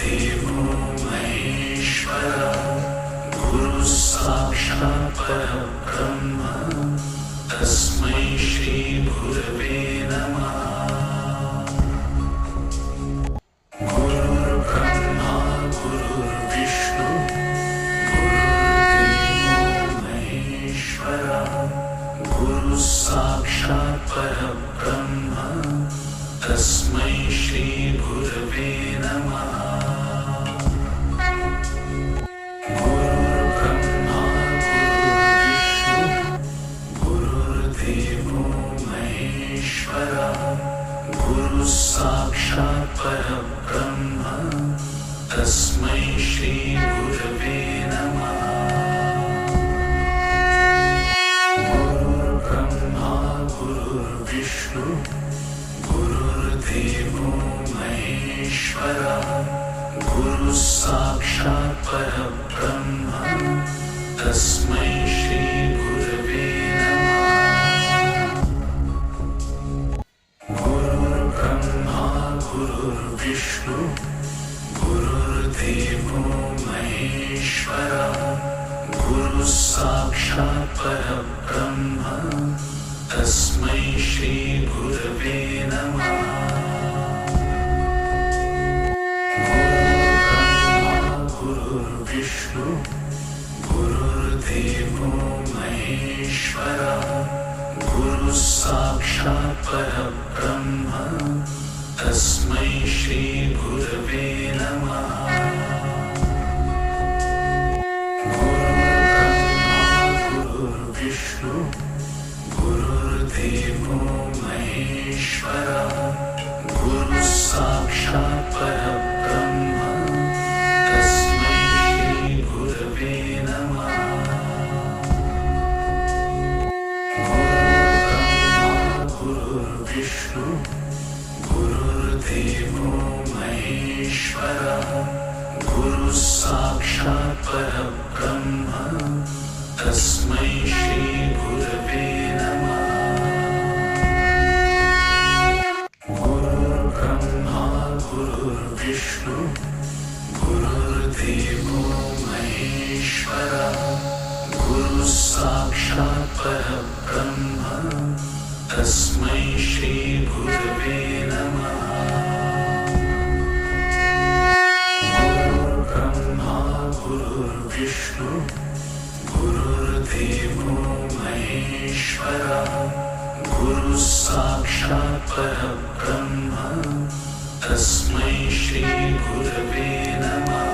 गुरुर्देवो महेश्वरः गुरुः साक्षात् परब्रह्म तस्मै श्री गुरवे नमः। गुरुर्ब्रह्मा गुरुर्विष्णु गुरुर्देवो महेश्वरः गुरुः साक्षात् परब्रह्म तस्मै श्री गुरवे नमः। गुरुर्ब्रह्मा गुरुर्विष्णु गुरुर्देवो महेश्वरः गुरुः साक्षात् परब्रह्म तस्मै श्री गुरवे नमः। गुरुर्ब्रह्मा गुरुर्विष्णु गुरुर्देवो महेश्वरः गुरुः साक्षात् परब्रह्म तस्मै श्री गुरवे नमः। गुरुर्ब्रह्मा गुरुर्विष्णु गुरुर्देवो महेश्वरः गुरुः साक्षात् परब्रह्म तस्मै श्री गुरवे नमः। गुरुर्विष्णु गुरुर्देवो महेश्वरः गुरुः साक्षात् परब्रह्म तस्मै श्री गुरवे नमः। गुरुर्विष्णु गुरुर्देवो महेश्वरः गुरुः साक्षात् परब्रह्म तस्मै श्री गुरवे नमः। गुरुर्विष्णु गुरुर्देवो महेश्वरः गुरुः साक्षात् परब्रह्म तस्मै श्री गुरवे नमः। गुरुर्ब्रह्मा गुरुर्विष्णु गुरुर्देवो महेश्वरः गुरुः साक्षात् परब्रह्म तस्मै श्री गुरवे नमः। गुरुर्ब्रह्मा गुरुर्विष्णु गुरुर्देवो महेश्वरः गुरुः साक्षात् परब्रह्म तस्मै श्री गुरवे नमः।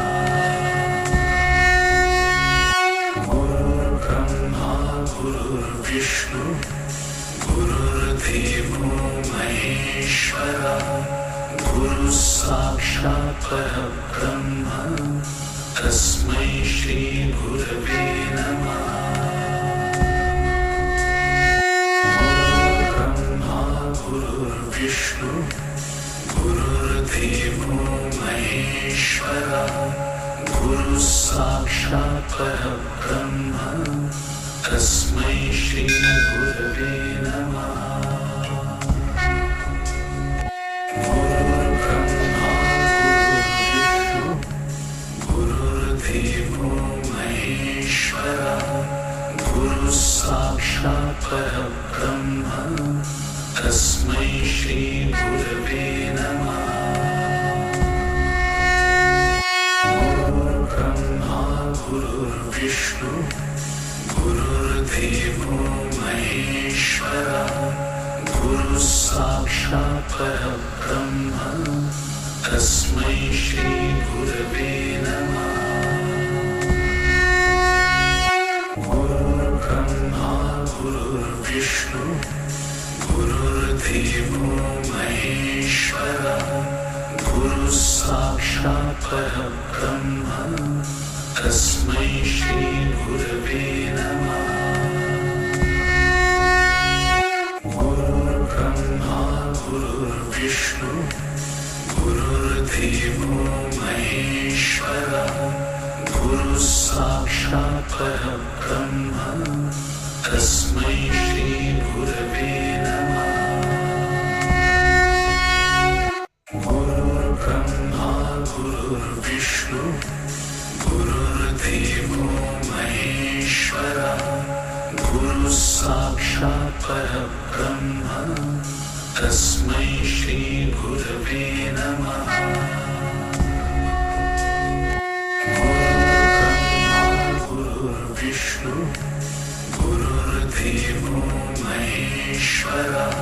गुरुर्ब्रह्मा गुरुर्विष्णु गुरुर्देवो महेश्वरः गुरुः साक्षात् परब्रह्म तस्मै श्री गुरवे नमः। गुरुर्ब्रह्मा गुरुर्विष्णु गुरुर्देवो महेश्वरः गुरुः साक्षात् परब्रह्म तस्मै श्री गुरवे नमः। गुरुर्ब्रह्मा गुरुर्विष्णु गुरुर्देवो महेश्वरः गुरुः साक्षात् परब्रह्म तस्मै श्री गुरवे नमः। गुरुर्ब्रह्मा गुरुर्विष्णु गुरुर्देवो महेश्वरः गुरुः साक्षात् परब्रह्म तस्मै श्री गुरवे नमः। गुरुर्ब्रह्मा गुरुर्विष्णु गुरुर्देवो महेश्वरः गुरुः साक्षात् परब्रह्म तस्मै श्री गुरवे नमः। गुरुर्ब्रह्मा गुरुर्विष्णु गुरुर्देवो महेश्वरः गुरुः साक्षात् परब्रह्म तस्मै श्री गुरवे नमः। गुरुर्ब्रह्मा गुरुर्विष्णु गुरुर्देवो महेश्वरः गुरुः साक्षात् परब्रह्म तस्मै श्री गुरवे नमः। गुरुर्विष्णु गुरुर्देवो महेश्वरः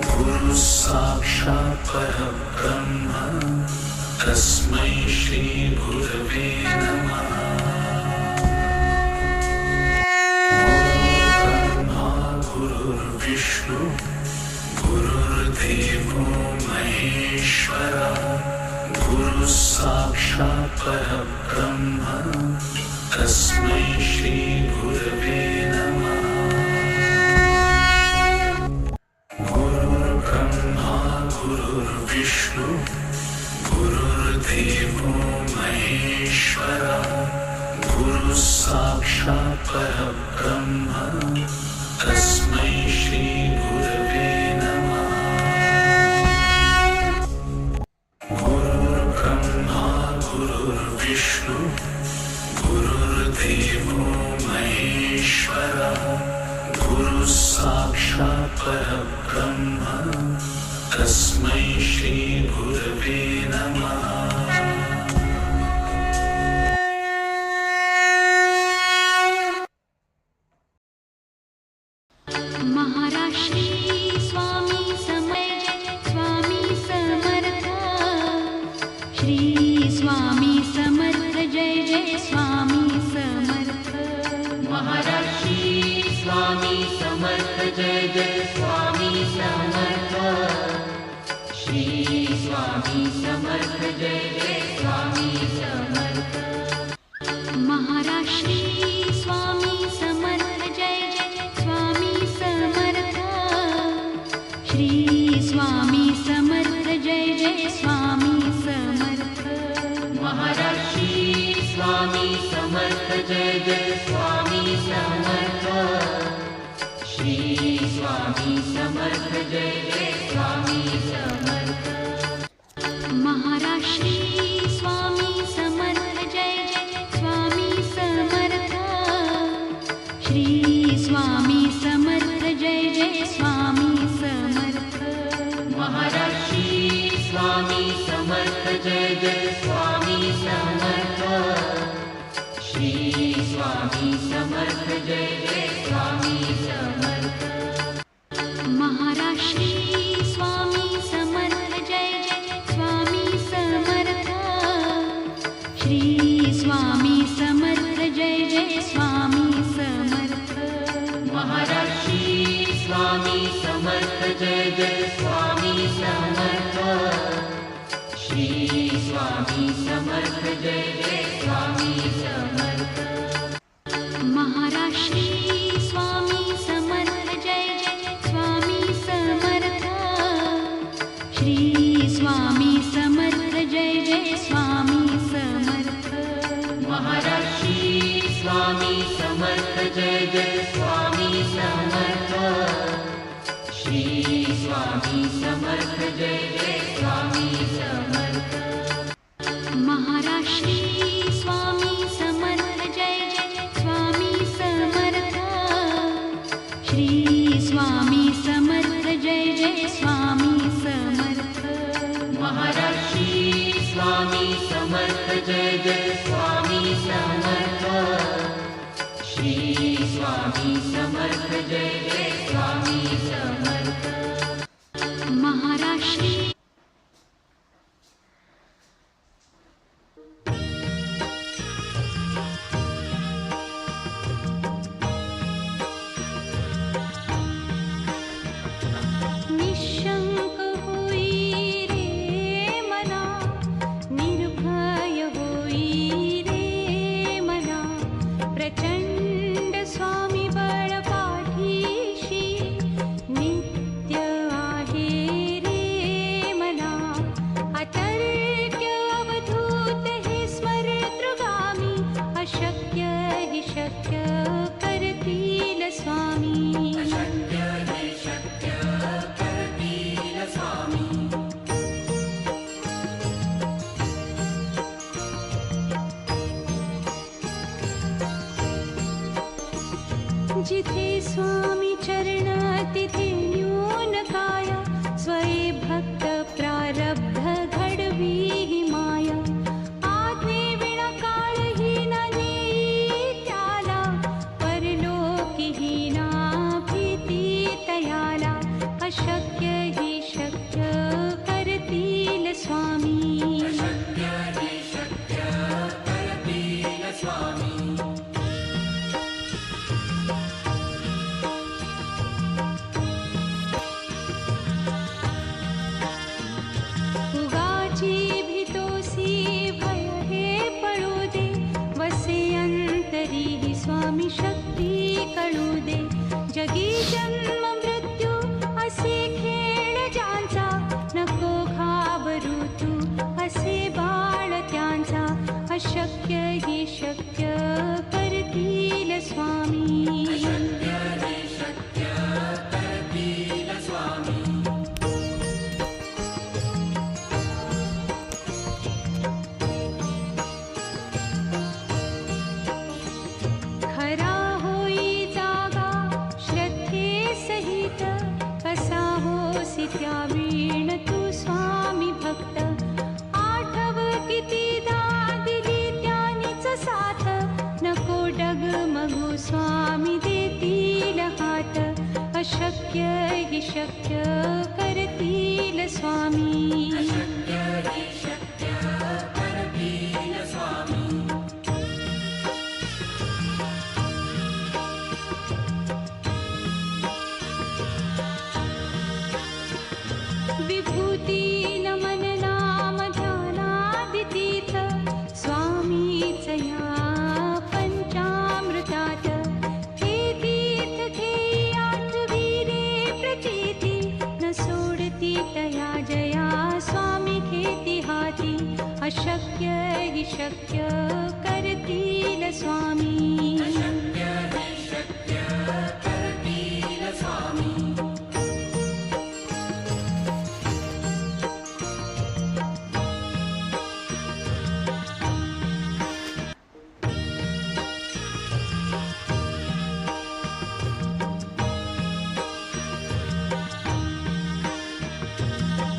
गुरुः साक्षात् परब्रह्म तस्मै श्री गुरवे नमः। गुरुर्विष्णु गुरुर्देवो महेश्वरः गुरुः साक्षात् परब्रह्म तस्मै श्री गुरवे नमः। गुरुर्ब्रह्मा गुरुर्विष्णु गुरुर्देवो महेश्वरः गुरुः साक्षात् परब्रह्म तस्मै श्री गुरवे नमः। गुरुर्ब्रह्मा गुरुर्विष्णु गुरुर्देवो महेश्वरः गुरुः साक्षात् परब्रह्म तस्मै श्री गुरवे नमः। महाराष्ट्री स्वामी समर्थ स्वामी समर्थ श्री स्वामी समर्थ जय जय स्वामी समर्थ। महाराष्ट्री स्वामी समर्थ जय जय स्वामी समर्थ श्री स्वामी समर्थ जय जय स्वामी समर्थ। महाराष्ट्री स्वामी समर्थ जय जय स्वामी समर्थ श्री स्वामी समर्थ जय जय स्वामी समर्थ। महाराष्ट्री स्वामी समर्थ जय जय स्वामी समर्थ श्री स्वामी समर्थ जय जय स्वामी समर्थ। महाराष्ट्री स्वामी समर्थ जय जय स्वामी समर्थ श्री स्वामी समर्थ जय जय स्वामी समर्थ। महाराष्ट्री स्वामी समर्थ जय जय स्वामी समर्थ श्री स्वामी समर्थ जय जय स्वामी समर्थ। महाराष्ट्री स्वामी समर्थ जय जय स्वामी समर्थ श्री स्वामी समर्थ जय जय स्वामी समर्थ। महाराष्ट्री स्वामी समर्थ जय जय स्वामी समर्थ श्री स्वामी समर्थ जय जय स्वामी समर्थ। महाराष्ट्री स्वामी समर्थ जय जय स्वामी समर्थ श्री स्वामी समर्थ जय जय स्वामी समर्थ। महाराष्ट्री स्वामी समर्थ जय जय स्वामी समर्थ श्री स्वामी समर्थ जय जय स्वामी समर्थ। महाराष्ट्री स्वामी समर्थ जय जय स्वामी समर्थ श्री स्वामी समर्थ जय जय स्वामी समर्थ। महाराष्ट्री स्वामी समर्थ जय जय स्वामी समर्थ श्री स्वामी समर्थ जय जय स्वामी समर्थ। महाराष्ट्री निशंक होई रे मना निर्भय होई रे मना प्रचंड स्वामी बळ पाठीशी नित्य आहे रे जिथे स्वामी चरण तिथे न्यून काया स्वये भक्त प्रारब्ध घडवी ही माया आज्ञे विना काळही ना नेई त्याला परलोकी ही ना भीती तयाला अशक्य ही शक्य करतील स्वामी उगाची भीतोसी भय हे पळू दे वसे अंतरी ही स्वामी शक्ती कळू दे जगी जन्म मृत्यू असे खेळ ज्यांचा नको घाबरू तू असे बाळ त्यांचा अशक्य ही शक्य करतील स्वामी खरा होई जागा श्रद्धे सहित कसा होसी त्या वीण तू स्वामी भक्त आठव कितीदा दिली त्यानीच साथ नको डगमगू स्वामी देतील हात अशक्य ही शक्य करतील स्वामी विभूती नमन नाम ध्यानादितीर्थ स्वामीच या पंचामृतात हे तीर्थ घेई आठवी रे प्रचिती न सोडती तया जया स्वामी घेती हाती अशक्य हि शक्य करतील स्वामी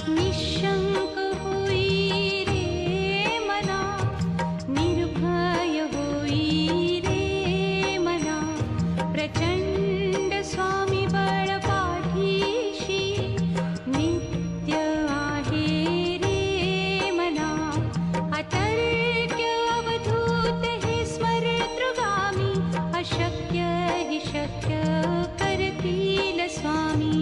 निशंक होई रे मना निर्भय होई रे मना प्रचंड स्वामी बळ पाठीशी नित्य आहे रे मना अतर्क्य अवधूत हे स्मरतृगामी अशक्य हि शक्य करतील स्वामी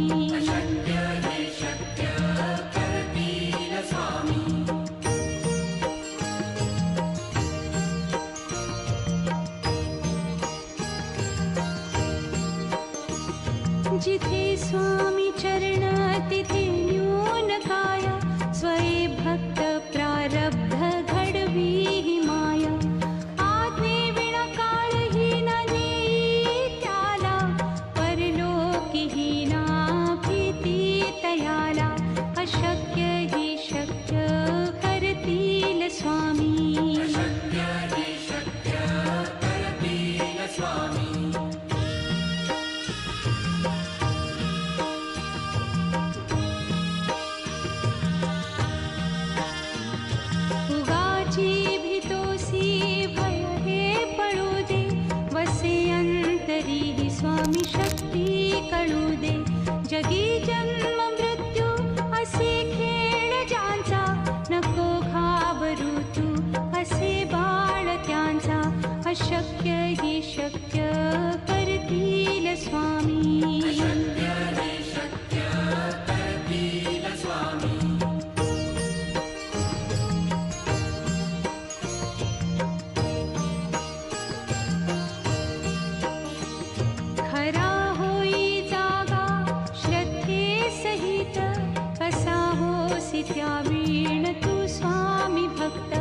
जिथे स्वामी चरण तिथे न्यून काया स्वये भक्त प्रारब्ध घडवी ही माया आज्ञे विना काळही ना नेई त्याला परलोकी ही ना भीती तयाला अशक्य ही शक्य करतील स्वामी उगाची भीतोसी भय हे पळू दे वसे अंतरी ही स्वामी शक्ती कळू दे जगी जन्म मृत्यू असे खेळ ज्यांचा नको घाबरू तू असे बाळ त्यांचा अशक्य ही शक्य करतील स्वामी खरा होई जागा श्रद्धे सहित कसा होसी त्या वीण तू स्वामी भक्त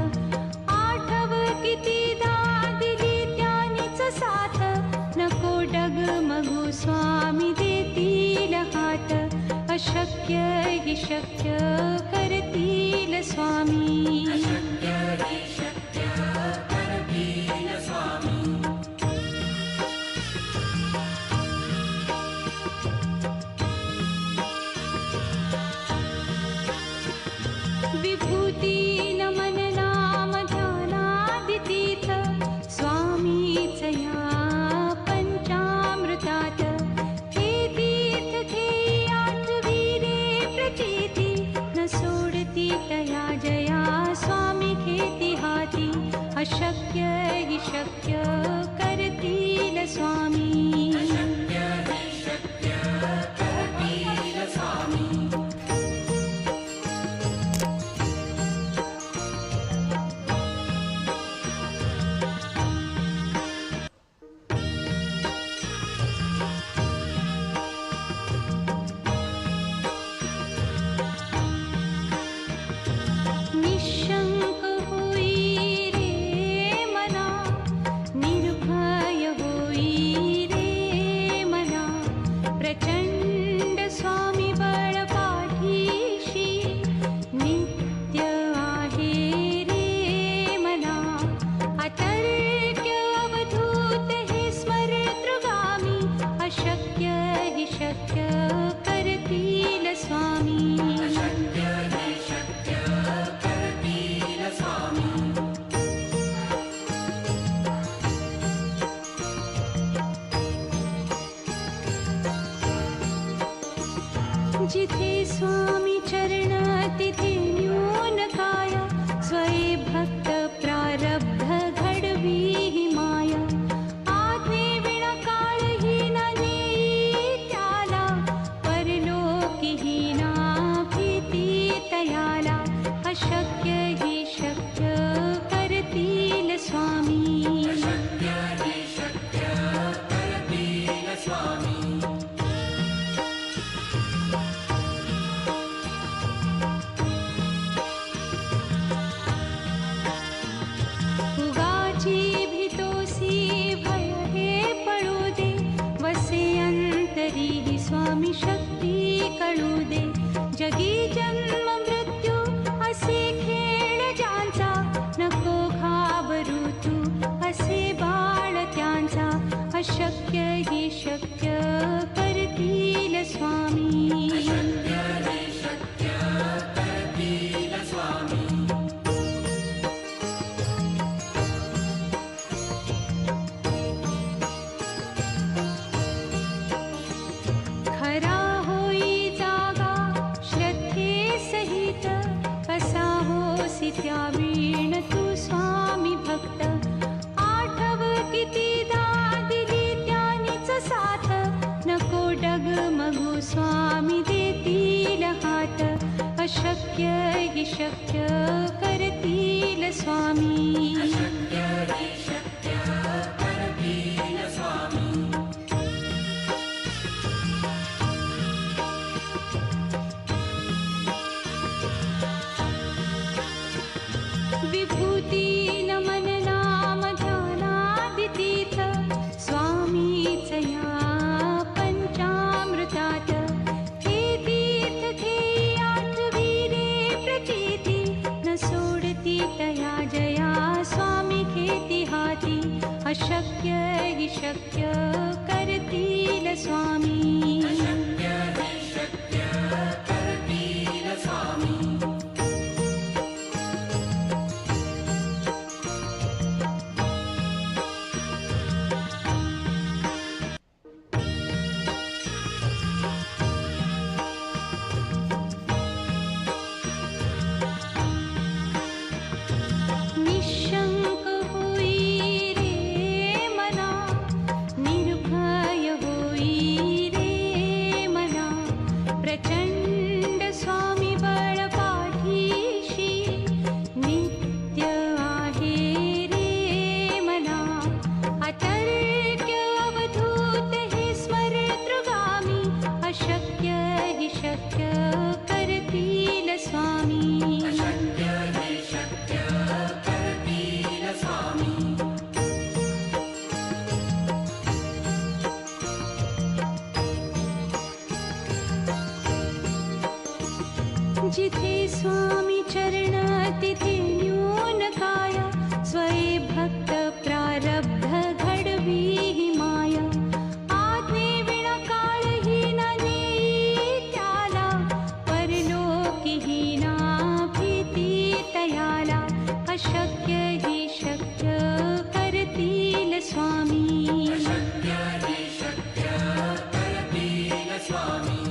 आठव कितीदा दिली त्यानीच साथ नको डगमगू स्वामी देतील हात अशक्य हि शक्य करतील स्वामी हि शक्य करतील स्वामी. अशक्य हि शक्य करतील स्वामी. जिथे स्वामी चरण तिथे न्यून काय. स्वये भक्त प्रारब्ध घडवी हि माया. आज्ञे विना काळही न नेई त्याला. परलोकी ही ना भीती तयाला. अशक्य हि शक्य करतील स्वामी. अशक्य हि शक्य करतील स्वामी. उगाची भीतोसी भय हे पळू दे. वसे अंतरी हि स्वामी शक्ती कळू दे. जगी जन्म मृत्यू असे खेळ ज्यांचा. नको घाबरू तू असे बाळ त्यांचा. अशक्य हि शक्य करतील स्वामी. अशक्य हि शक्य करतील स्वामी. खरा होई जागा श्रद्धे सहित. कसा होसी त्या वीण तू स्वामी भक्त. आठव कितीदा दिली त्यानीच साथ. नको डगमगू स्वामी देतील हात. अशक्य हि शक्य करतील स्वामी. अशक्य हि शक्य करतील स्वामी. विभूती नमन नाम ध्यानादि तीर्थ. स्वामीच या पंचामृतात. हे तीर्थ घेई आठवी रे प्रचिती. न सोडती तया जया स्वामी घेती हाती. अशक्य हि शक्य करतील स्वामी. अशक्य हि शक्य करतील स्वामी. निशंक होई रे मना. निर्भय होई रे मना. प्रचंड स्वामी बळ पाठीशी. नित्य आहे रे मना. अतर्क्य अवधूत हे स्मरतृगामी. अशक्य हि शक्य करतील स्वामी. अशक्य हि शक्य करतील स्वामी. जिथे स्वामी चरण तिथे न्यून काय. स्वये भक्त प्रारब्ध घडवी हि माया. आज्ञे विना काळही न नेई त्याला. परलोकी ही ना भीती तयाला. अशक्य हि शक्य करतील स्वामी. अशक्य हि शक्य करतील स्वामी.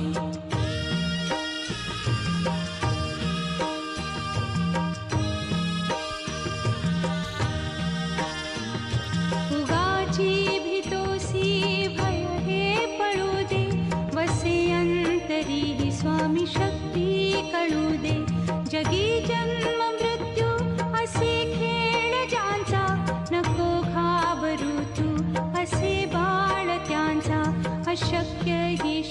उगाची भीतोसी भय हे पळू दे. वसे अंतरी हि स्वामी शक्ती कळू दे. जगी जन्म मृत्यू असे खेळ ज्यांचा. नको घाबरू तू असे बाळ त्यांचा. अशक्य हि